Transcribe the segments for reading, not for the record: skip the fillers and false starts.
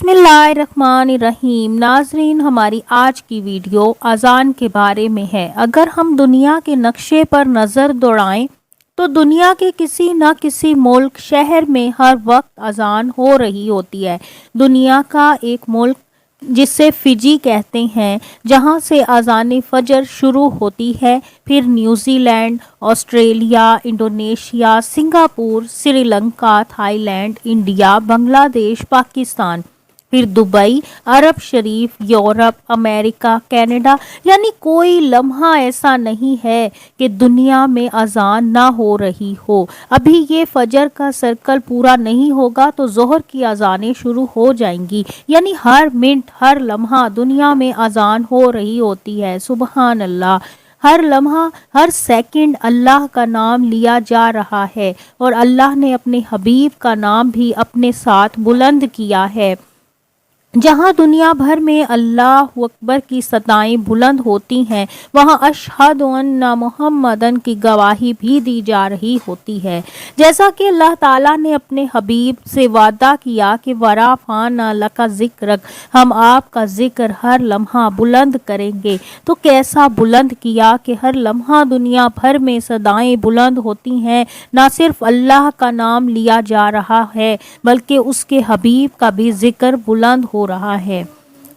बिस्मिल्लाहिर्रहमानिर्रहीम। नाजरीन, हमारी आज की वीडियो अजान के बारे में है। अगर हम दुनिया के नक्शे पर नज़र दौड़ाएं तो दुनिया के किसी न किसी मुल्क शहर में हर वक्त अजान हो रही होती है। दुनिया का एक मुल्क जिसे फिजी कहते हैं, जहां से अजान फजर शुरू होती है, फिर New Zealand, Australia, Indonesia, Singapore, Sri Lanka, Thailand, India, Bangladesh, Pakistan, फिर दुबई, अरब शरीफ, यूरोप, अमेरिका, कनाडा, यानी कोई लम्हा ऐसा नहीं है कि दुनिया में अजान ना हो रही हो। अभी ये फजर का सर्कल पूरा नहीं होगा तो जोहर की अजानें शुरू हो जाएंगी, यानी हर मिनट हर लम्हा दुनिया में अजान हो रही होती है। सुबहान अल्लाह। हर लम्हा हर सेकंड अल्लाह का नाम लिया जा रहा है और अल्लाह ने अपने हबीब का नाम भी अपने साथ बुलंद किया है। जहाँ दुनिया भर में अल्लाह अकबर की सदाएं बुलंद होती हैं, वहाँ अशहदु अन्ना मुहम्मदन की गवाही भी दी जा रही होती है। जैसा कि अल्लाह ताला ने अपने हबीब से वादा किया कि वराफाना लका जिक्र, हम आपका जिक्र हर लम्हा बुलंद करेंगे। तो कैसा बुलंद किया कि हर लम्हा दुनिया भर में सदाएं बुलंद होती हैं। ना सिर्फ अल्लाह का नाम लिया जा रहा है बल्कि उसके हबीब का भी जिक्र बुलंद हो रहा है।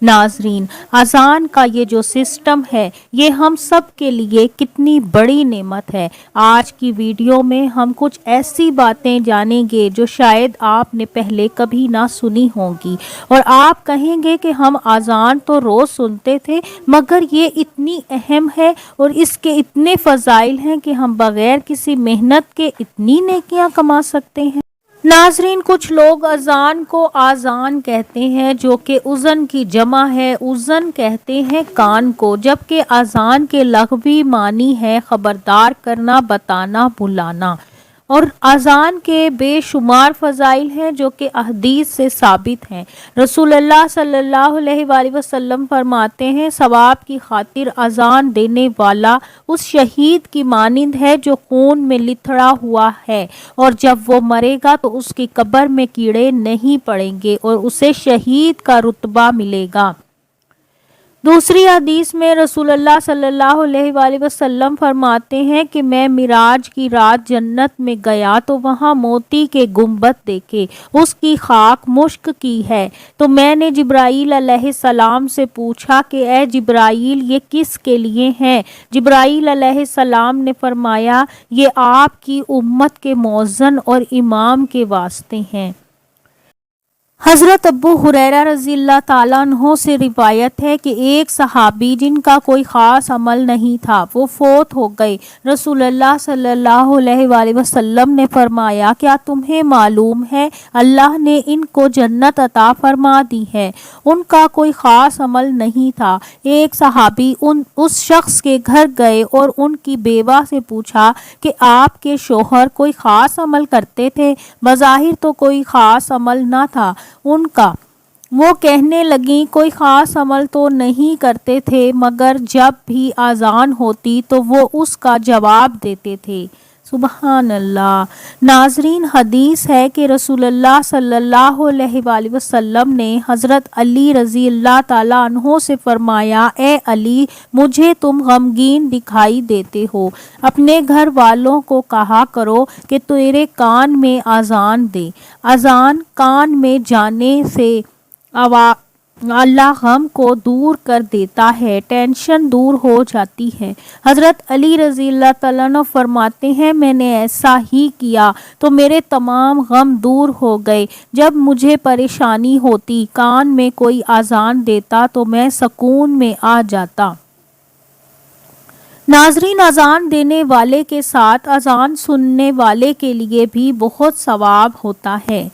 नाजरीन, अजान का ये जो सिस्टम है, ये हम सब के लिए कितनी बड़ी नेमत है। आज की वीडियो में हम कुछ ऐसी बातें जानेंगे जो शायद आपने पहले कभी ना सुनी होंगी और आप कहेंगे कि हम अजान तो रोज़ सुनते थे, मगर ये इतनी अहम है और इसके इतने फ़ज़ाइल हैं कि हम बग़ैर किसी मेहनत के इतनी नेकियां कमा सकते हैं। नाजरीन, कुछ लोग अजान को आज़ान कहते हैं, जो कि उज़न की जमा है। उज़न कहते हैं कान को, जबकि अजान के लग़वी मानी है खबरदार करना, बताना, बुलाना। और अजान के बेशुमार फ़ज़ाइल हैं जो कि अहदीस से साबित हैं। रसूलुल्लाह सल्लल्लाहु अलैहि वसल्लम फरमाते हैं, सवाब की खातिर अजान देने वाला उस शहीद की मानिंद है जो खून में लिथड़ा हुआ है, और जब वो मरेगा तो उसकी कब्र में कीड़े नहीं पड़ेंगे और उसे शहीद का रुतबा मिलेगा। दूसरी हदीस में रसूलुल्लाह सल्लल्लाहु अलैहि वसल्लम फरमाते हैं कि मैं मिराज की रात जन्नत में गया तो वहाँ मोती के गुंबद देखे, उसकी खाक मुश्क की है। तो मैंने जिब्राईल अलैहिस्सलाम से पूछा कि ए जिब्राईल, ये किस के लिए हैं? जिब्राईल अलैहिस्सलाम ने फरमाया, ये आपकी उम्मत के मौज़न और इमाम के वास्ते हैं। हज़रत अबू हुरैरा रज़ियल्लाहु ताला अन्हु से रिवायत है कि एक सहाबी जिनका कोई ख़ास अमल नहीं था, वो फोत हो गए। रसूलुल्लाह सल्लल्लाहु अलैहि वसल्लम ने फरमाया, क्या तुम्हें मालूम है अल्लाह ने इनको जन्नत अता फरमा दी है। उनका कोई ख़ास अमल नहीं था। एक सहाबी उस शख्स के घर गए और उनकी बेवा से पूछा कि आपके शोहर कोई ख़ास अमल करते थे? बज़ाहिर तो कोई ख़ास अमल ना था उनका। वो कहने लगी, कोई ख़ास अमल तो नहीं करते थे, मगर जब भी आज़ान होती तो वो उसका जवाब देते थे। सुबहान अल्लाह। नाजरीन, हदीस है कि रसूलुल्लाह सल्लल्लाहु अलैहि वसल्लम ने हज़रत अली रज़ी अल्लाह ताला अन्हो से फरमाया, ए अली, मुझे तुम गमगीन दिखाई देते हो। अपने घर वालों को कहा करो कि तेरे कान में अजान दे। अजान कान में जाने से अल्लाह गम को दूर कर देता है, टेंशन दूर हो जाती है। हज़रत अली रज़ी अल्लाह तआला अन्हु फरमाते हैं, मैंने ऐसा ही किया तो मेरे तमाम गम दूर हो गए। जब मुझे परेशानी होती, कान में कोई अजान देता तो मैं सुकून में आ जाता। नाजरीन, अजान देने वाले के साथ अजान सुनने वाले के लिए भी बहुत सवाब होता है।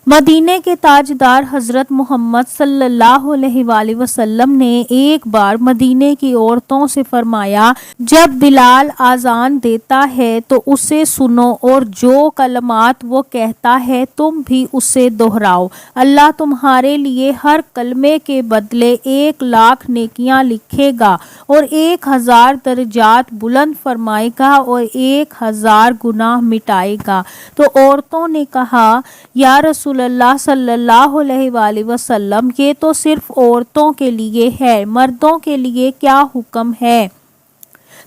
मदीने के ताजदार हज़रत मोहम्मद सल्लल्लाहु अलैहि वसल्लम ने एक बार मदीने की औरतों से फरमाया, जब बिलाल आज़ान देता है तो उसे सुनो और जो कलमात वो कहता है तुम भी उसे दोहराओ। अल्लाह तुम्हारे लिए हर कलमे के बदले 1,00,000 नेकियां लिखेगा और 1,000 दर्जात बुलंद फरमाएगा और 1,000 गुनाह मिटाएगा। तो औरतों ने कहा, या रसूल रसूल अल्लाह सल्लल्लाहु अलैहि वआलिहि वसल्लम, ये तो सिर्फ औरतों के लिए है, मर्दों के लिए क्या हुक्म है?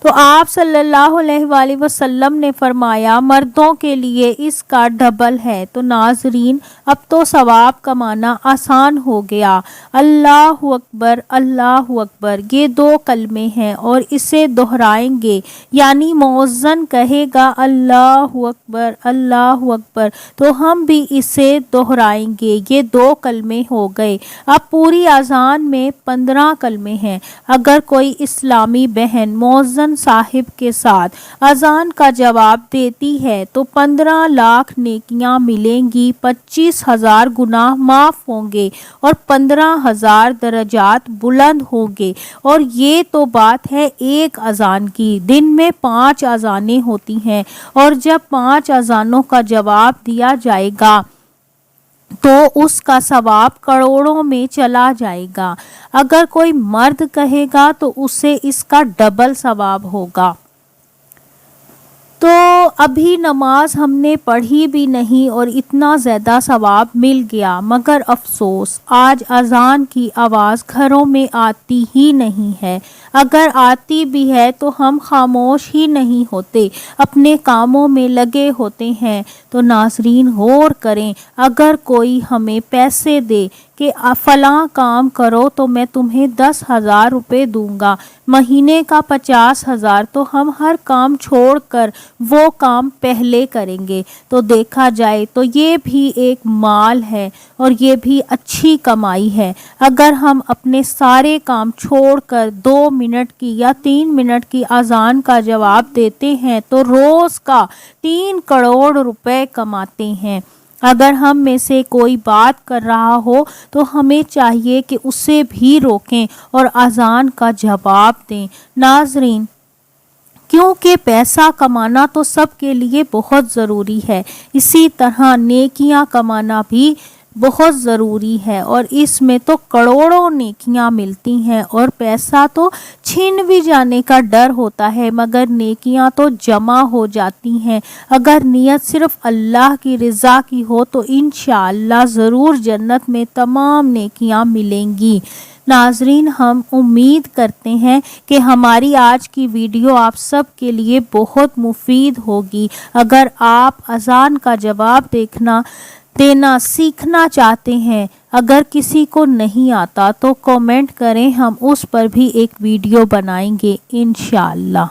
तो आप सल्लल्लाहु अलैहि वसल्लम ने फरमाया, मर्दों के लिए इसका डबल है। तो नाजरीन, अब तो सवाब कमाना आसान हो गया। अल्लाहु अकबर, अल्लाहु अकबर, ये 2 कलमे हैं और इसे दोहराएंगे, यानी मुअज्जिन कहेगा अल्लाहु अकबर, अल्लाहु अकबर, तो हम भी इसे दोहराएंगे। ये 2 कलमे हो गए। अब पूरी अजान में 15 कलमे हैं। अगर कोई इस्लामी बहन मुअज्जिन साहिब के साथ अजान का जवाब देती है तो 15 लाख नेकियां मिलेंगी, 25,000 गुनाह माफ होंगे और 15,000 दर्जात बुलंद होंगे। और ये तो बात है एक अजान की। दिन में 5 अजानें होती हैं और जब 5 अजानों का जवाब दिया जाएगा तो उसका सवाब करोड़ों में चला जाएगा। अगर कोई मर्द कहेगा तो उसे इसका डबल सवाब होगा। तो अभी नमाज हमने पढ़ी भी नहीं और इतना ज़्यादा सवाब मिल गया, मगर अफसोस आज अजान की आवाज़ घरों में आती ही नहीं है। अगर आती भी है तो हम खामोश ही नहीं होते, अपने कामों में लगे होते हैं। तो नाजरीन गौर करें, अगर कोई हमें पैसे दे कि फ़लाँ काम करो तो मैं तुम्हें 10,000 रुपये दूंगा, महीने का 50,000, तो हम हर काम छोड़कर वो काम पहले करेंगे। तो देखा जाए तो ये भी एक माल है और ये भी अच्छी कमाई है। अगर हम अपने सारे काम छोड़कर 2 मिनट की या 3 मिनट की अजान का जवाब देते हैं तो रोज़ का 3 करोड़ रुपए कमाते हैं। अगर हम में से कोई बात कर रहा हो तो हमें चाहिए कि उसे भी रोकें और अजान का जवाब दें। नाजरीन, क्योंकि पैसा कमाना तो सबके लिए बहुत ज़रूरी है, इसी तरह नेकियां कमाना भी बहुत ज़रूरी है और इसमें तो करोड़ों नेकियां मिलती हैं और पैसा तो छीन भी जाने का डर होता है, मगर नेकियां तो जमा हो जाती हैं। अगर नियत सिर्फ अल्लाह की रज़ा की हो तो इंशाअल्लाह ज़रूर जन्नत में तमाम नेकियां मिलेंगी। नाजरीन, हम उम्मीद करते हैं कि हमारी आज की वीडियो आप सब के लिए बहुत मुफीद होगी। अगर आप अजान का जवाब देना सीखना चाहते हैं, अगर किसी को नहीं आता तो कमेंट करें, हम उस पर भी एक वीडियो बनाएंगे इंशाअल्लाह।